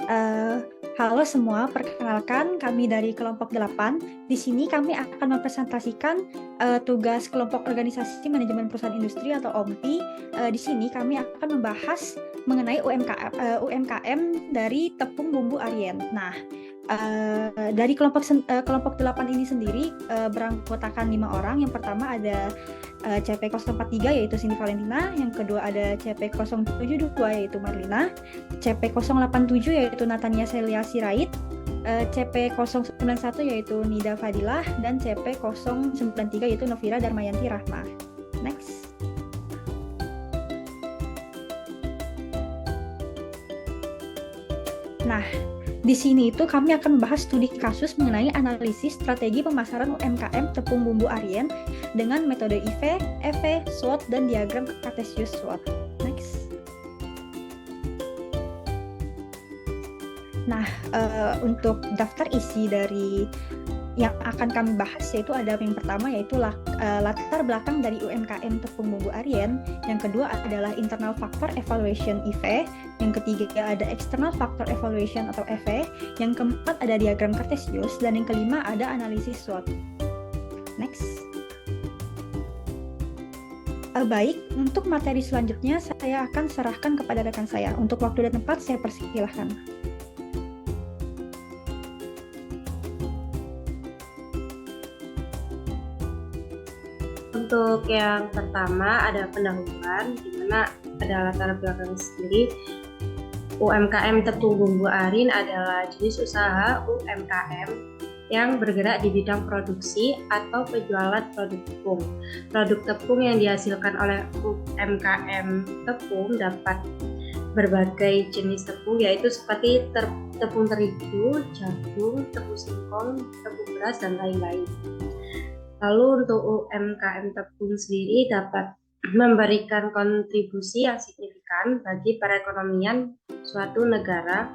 Eh, Halo semua, perkenalkan kami dari kelompok 8. Di sini kami akan mempresentasikan tugas kelompok organisasi manajemen perusahaan industri atau OMPI. Di sini kami akan membahas mengenai UMKM dari tepung bumbu Arien. Nah, dari kelompok 8 ini sendiri beranggotakan 5 orang. Yang pertama ada CP043 yaitu Cindy Valentina, yang kedua ada CP072 yaitu Marlina, CP087 yaitu Natania Celia Sirait, CP091 yaitu Nida Fadilah, dan CP093 yaitu Novira Darmayanti Rahma. Next. Nah, di sini itu kami akan membahas studi kasus mengenai analisis strategi pemasaran UMKM tepung bumbu Arien dengan metode IV, EV, SWOT, dan diagram Cartesius SWOT. Next. Nah, untuk daftar isi dari yang akan kami bahas yaitu ada yang pertama yaitu latar belakang dari UMKM tepung bumbu Arien, yang kedua adalah internal factor evaluation IV, yang ketiga ada external factor evaluation atau EV, yang keempat ada diagram Cartesius, dan yang kelima ada analisis SWOT. Next. Baik, untuk materi selanjutnya saya akan serahkan kepada rekan saya. Untuk waktu dan tempat saya persilahkan. Untuk yang pertama ada pendahuluan, di mana ada latar belakang sendiri. UMKM tepung bumbu Arien adalah jenis usaha UMKM yang bergerak di bidang produksi atau penjualan produk tepung. Produk tepung yang dihasilkan oleh UMKM tepung dapat berbagai jenis tepung, yaitu seperti tepung terigu, jagung, tepung singkong, tepung beras, dan lain-lain. Lalu untuk UMKM tepung sendiri dapat memberikan kontribusi yang signifikan bagi perekonomian suatu negara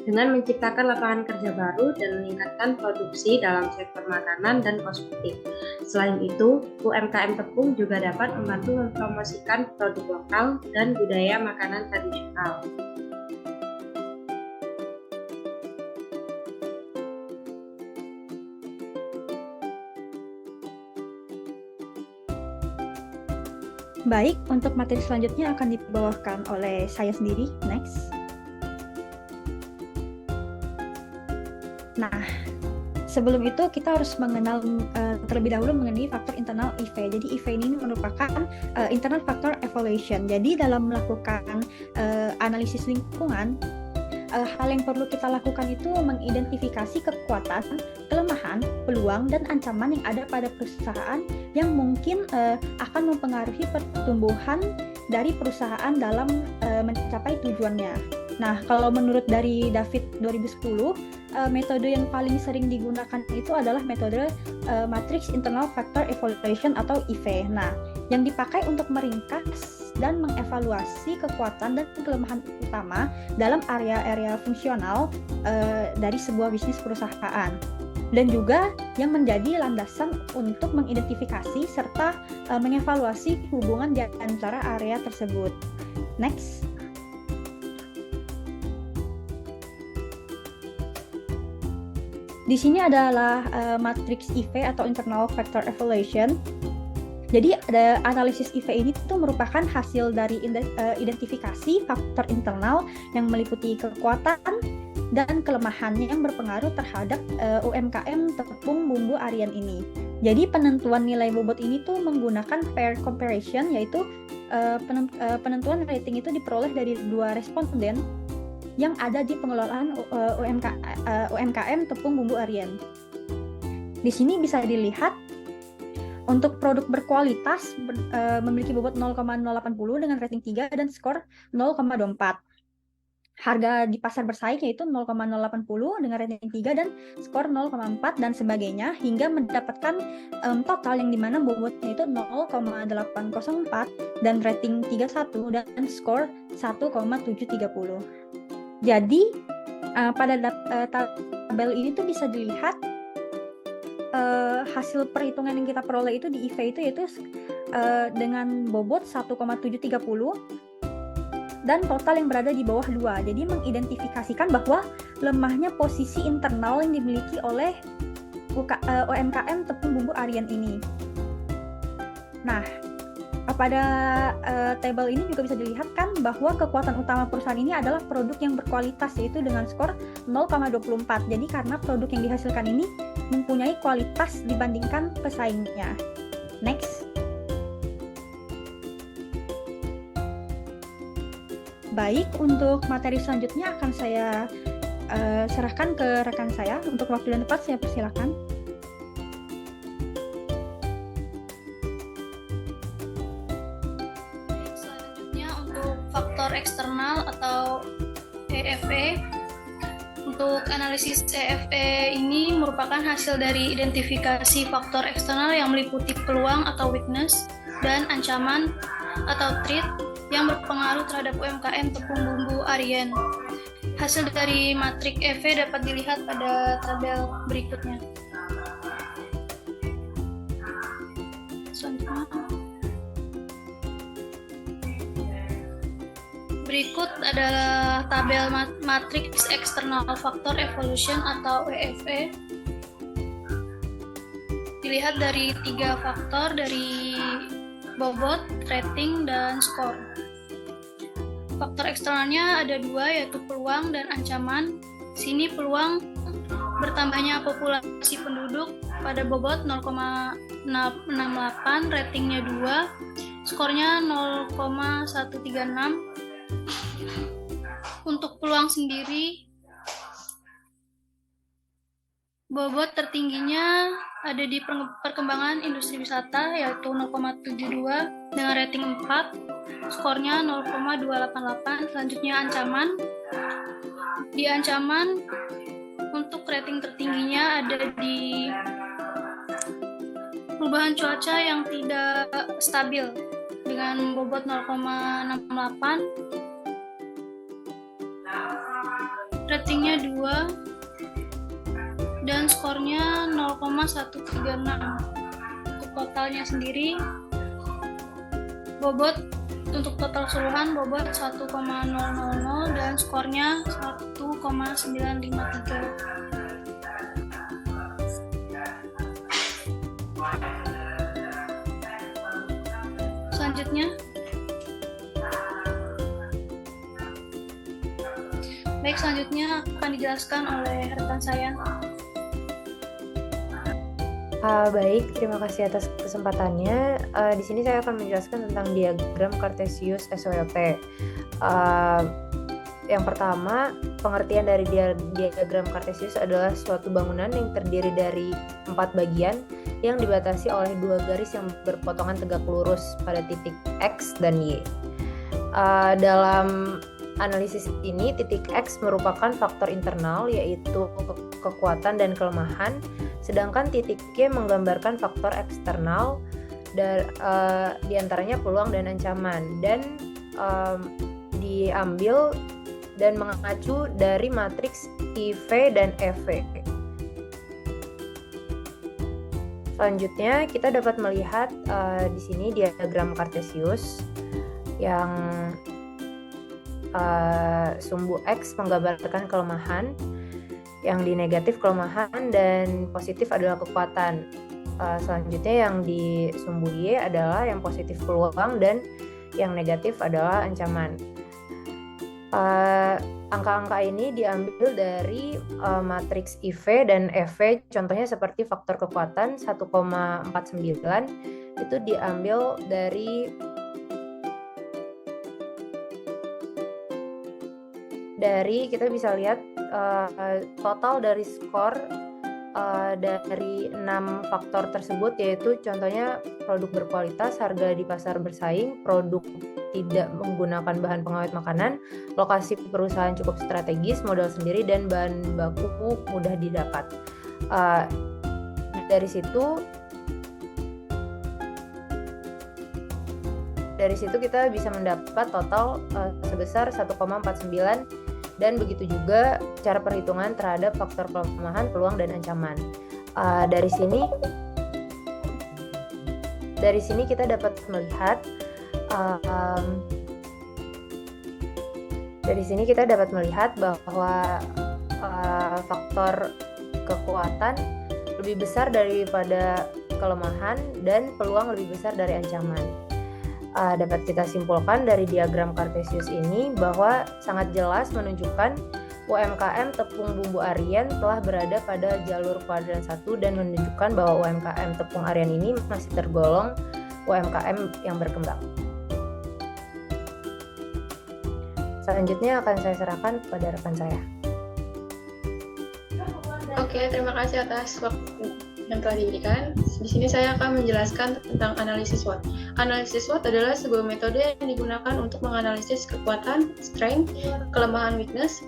dengan menciptakan lapangan kerja baru dan meningkatkan produksi dalam sektor makanan dan kosmetik. Selain itu, UMKM tepung juga dapat membantu mempromosikan produk lokal dan budaya makanan tradisional. Baik, untuk materi selanjutnya akan dibawakan oleh saya sendiri. Next. Nah, sebelum itu kita harus mengenal terlebih dahulu mengenai faktor internal IV. Jadi IV ini merupakan internal factor evaluation. Jadi dalam melakukan analisis lingkungan, hal yang perlu kita lakukan itu mengidentifikasi kekuatan, kelemahan, peluang, dan ancaman yang ada pada perusahaan yang mungkin akan mempengaruhi pertumbuhan dari perusahaan dalam mencapai tujuannya. Nah, kalau menurut dari David 2010, metode yang paling sering digunakan itu adalah metode Matrix Internal Factor Evaluation atau IV. Nah, yang dipakai untuk meringkas dan mengevaluasi kekuatan dan kelemahan utama dalam area-area fungsional dari sebuah bisnis perusahaan, dan juga yang menjadi landasan untuk mengidentifikasi serta mengevaluasi hubungan di antara area tersebut. Next. Di sini adalah matriks IV atau Internal Factor Evaluation. Jadi analisis IV ini itu merupakan hasil dari identifikasi faktor internal yang meliputi kekuatan dan kelemahan yang berpengaruh terhadap UMKM tepung bumbu Arien ini. Jadi penentuan nilai bobot ini tuh menggunakan pair comparison, yaitu penentuan rating itu diperoleh dari dua responden yang ada di pengelolaan UMKM tepung bumbu Arien. Di sini bisa dilihat untuk produk berkualitas memiliki bobot 0,080 dengan rating 3 dan skor 0,24. Harga di pasar bersaing yaitu 0,080 dengan rating 3 dan skor 0,4 dan sebagainya, hingga mendapatkan total yang dimana bobotnya itu 0,804 dan rating 31 dan skor 1,730. Jadi pada tabel ini tuh bisa dilihat hasil perhitungan yang kita peroleh itu di IV itu yaitu dengan bobot 1,730 dan total yang berada di bawah 2. Jadi mengidentifikasikan bahwa lemahnya posisi internal yang dimiliki oleh UMKM tepung bumbu Aryan ini. Nah, pada tabel ini juga bisa dilihat kan bahwa kekuatan utama perusahaan ini adalah produk yang berkualitas, yaitu dengan skor 0,24. Jadi karena produk yang dihasilkan ini mempunyai kualitas dibandingkan pesaingnya. Next. Baik, untuk materi selanjutnya akan saya serahkan ke rekan saya. Untuk waktu dan tempat saya persilakan. Selanjutnya untuk faktor eksternal atau EFE. Untuk analisis EFE ini merupakan hasil dari identifikasi faktor eksternal yang meliputi peluang atau weakness dan ancaman atau threat yang berpengaruh terhadap UMKM tepung bumbu Aryan. Hasil dari matrik EFE dapat dilihat pada tabel berikutnya. Berikut adalah tabel matriks external factor evolution atau EFE. Dilihat dari 3 faktor, dari bobot, rating, dan skor. Faktor eksternalnya ada 2, yaitu peluang dan ancaman. Sini peluang bertambahnya populasi penduduk pada bobot 0,68, ratingnya 2, skornya 0,136. Untuk peluang sendiri, bobot tertingginya ada di perkembangan industri wisata, yaitu 0,72 dengan rating 4, skornya 0,288. Selanjutnya ancaman. Di ancaman, untuk rating tertingginya ada di perubahan cuaca yang tidak stabil dengan bobot 0,68, ratingnya 2, dan skornya 0,136. Untuk totalnya sendiri, bobot untuk total keseluruhan bobot 1,000 dan skornya 1,953. Selanjutnya, selanjutnya akan dijelaskan oleh rekan saya. Baik, terima kasih atas kesempatannya. Di sini saya akan menjelaskan tentang diagram Cartesius SOLP. Yang pertama, pengertian dari diagram Cartesius adalah suatu bangunan yang terdiri dari 4 bagian yang dibatasi oleh 2 garis yang berpotongan tegak lurus pada titik X dan Y. Dalam analisis ini, titik X merupakan faktor internal, yaitu kekuatan dan kelemahan, sedangkan titik Y menggambarkan faktor eksternal, diantaranya peluang dan ancaman, dan diambil dan mengacu dari matriks IV dan EV. Selanjutnya, kita dapat melihat di sini diagram Cartesius yang sumbu X menggambarkan kelemahan, yang di negatif kelemahan, dan positif adalah kekuatan. Selanjutnya yang di sumbu Y adalah yang positif peluang dan yang negatif adalah ancaman. Angka-angka ini diambil dari matriks IV dan EV, contohnya seperti faktor kekuatan 1,49 itu diambil dari kita bisa lihat total dari skor dari 6 faktor tersebut, yaitu contohnya produk berkualitas, harga di pasar bersaing, produk tidak menggunakan bahan pengawet makanan, lokasi perusahaan cukup strategis, modal sendiri, dan bahan baku mudah didapat. Dari situ kita bisa mendapat total sebesar 1,49, dan begitu juga cara perhitungan terhadap faktor kelemahan, peluang, dan ancaman. Dari sini kita dapat melihat Dari sini kita dapat melihat bahwa faktor kekuatan lebih besar daripada kelemahan dan peluang lebih besar dari ancaman. Dapat kita simpulkan dari diagram Kartesius ini bahwa sangat jelas menunjukkan UMKM Tepung Bumbu Aryan telah berada pada jalur kuadran 1 dan menunjukkan bahwa UMKM Tepung Aryan ini masih tergolong UMKM yang berkembang. Selanjutnya akan saya serahkan kepada rekan saya. Oke, terima kasih atas waktu yang telah diberikan. Di sini saya akan menjelaskan tentang analisis SWOT. Analisis SWOT adalah sebuah metode yang digunakan untuk menganalisis kekuatan, strength, kelemahan, weakness,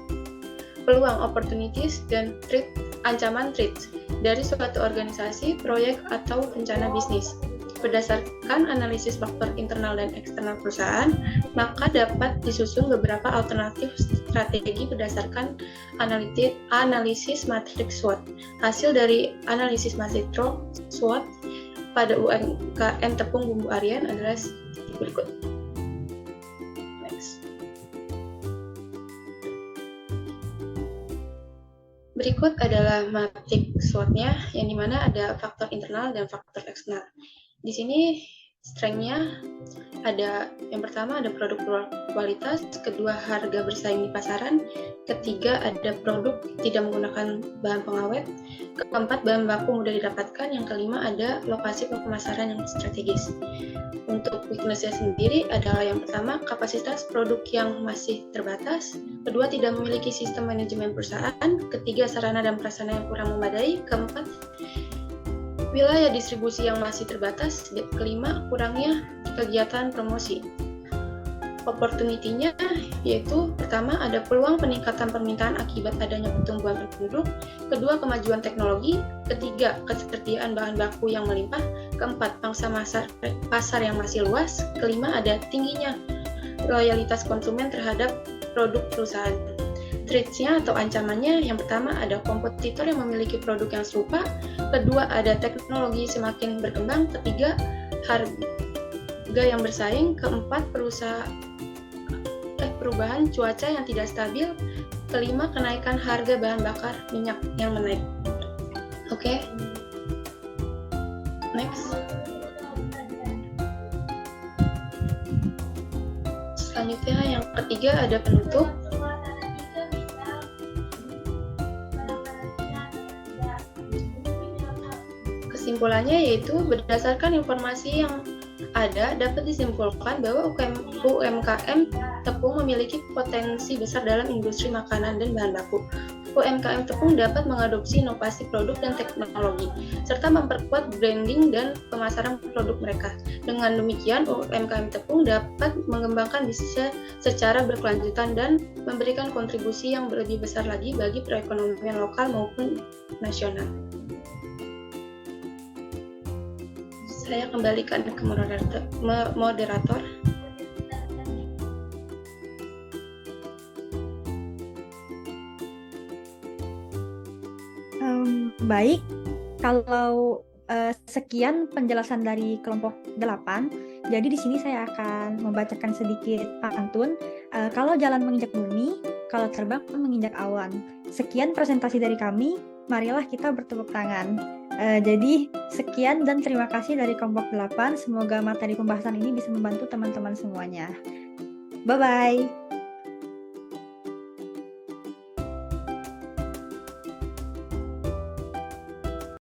peluang, opportunities, dan threat, ancaman, threats dari suatu organisasi, proyek, atau rencana bisnis. Berdasarkan analisis faktor internal dan eksternal perusahaan, maka dapat disusun beberapa alternatif strategi berdasarkan analisis matriks SWOT. Hasil dari analisis matriks SWOT pada UMKM Tepung Bumbu Aryan adalah seperti berikut. Next. Berikut adalah matriks SWOT-nya, yang dimana ada faktor internal dan faktor eksternal. Di sini strength-nya ada, yang pertama ada produk kualitas, kedua harga bersaing di pasaran, ketiga ada produk tidak menggunakan bahan pengawet, keempat bahan baku mudah didapatkan, yang kelima ada lokasi pemasaran yang strategis. Untuk weakness-nya sendiri adalah yang pertama kapasitas produk yang masih terbatas, kedua tidak memiliki sistem manajemen perusahaan, ketiga sarana dan prasarana yang kurang memadai, keempat wilayah distribusi yang masih terbatas, kelima kurangnya kegiatan promosi. Opportunity-nya yaitu pertama ada peluang peningkatan permintaan akibat adanya pertumbuhan penduduk, kedua kemajuan teknologi, ketiga ketersediaan bahan baku yang melimpah, keempat pangsa pasar yang masih luas, kelima ada tingginya loyalitas konsumen terhadap produk perusahaan. Threats-nya atau ancamannya, yang pertama ada kompetitor yang memiliki produk yang serupa, kedua ada teknologi semakin berkembang, ketiga harga yang bersaing, keempat perubahan cuaca yang tidak stabil, kelima kenaikan harga bahan bakar minyak yang menaik. Oke. Next. Selanjutnya yang ketiga ada penutup. Kesimpulannya yaitu berdasarkan informasi yang ada dapat disimpulkan bahwa UMKM tepung memiliki potensi besar dalam industri makanan dan bahan baku. UMKM tepung dapat mengadopsi inovasi produk dan teknologi serta memperkuat branding dan pemasaran produk mereka. Dengan demikian, UMKM tepung dapat mengembangkan bisnisnya secara berkelanjutan dan memberikan kontribusi yang lebih besar lagi bagi perekonomian lokal maupun nasional. Saya kembalikan ke moderator. Baik, kalau sekian penjelasan dari kelompok 8. Jadi di sini saya akan membacakan sedikit pantun. Kalau jalan menginjak bumi, kalau terbang menginjak awan. Sekian presentasi dari kami. Marilah kita bertepuk tangan. Jadi sekian dan terima kasih dari kelompok 8. Semoga materi pembahasan ini bisa membantu teman-teman semuanya. Bye-bye.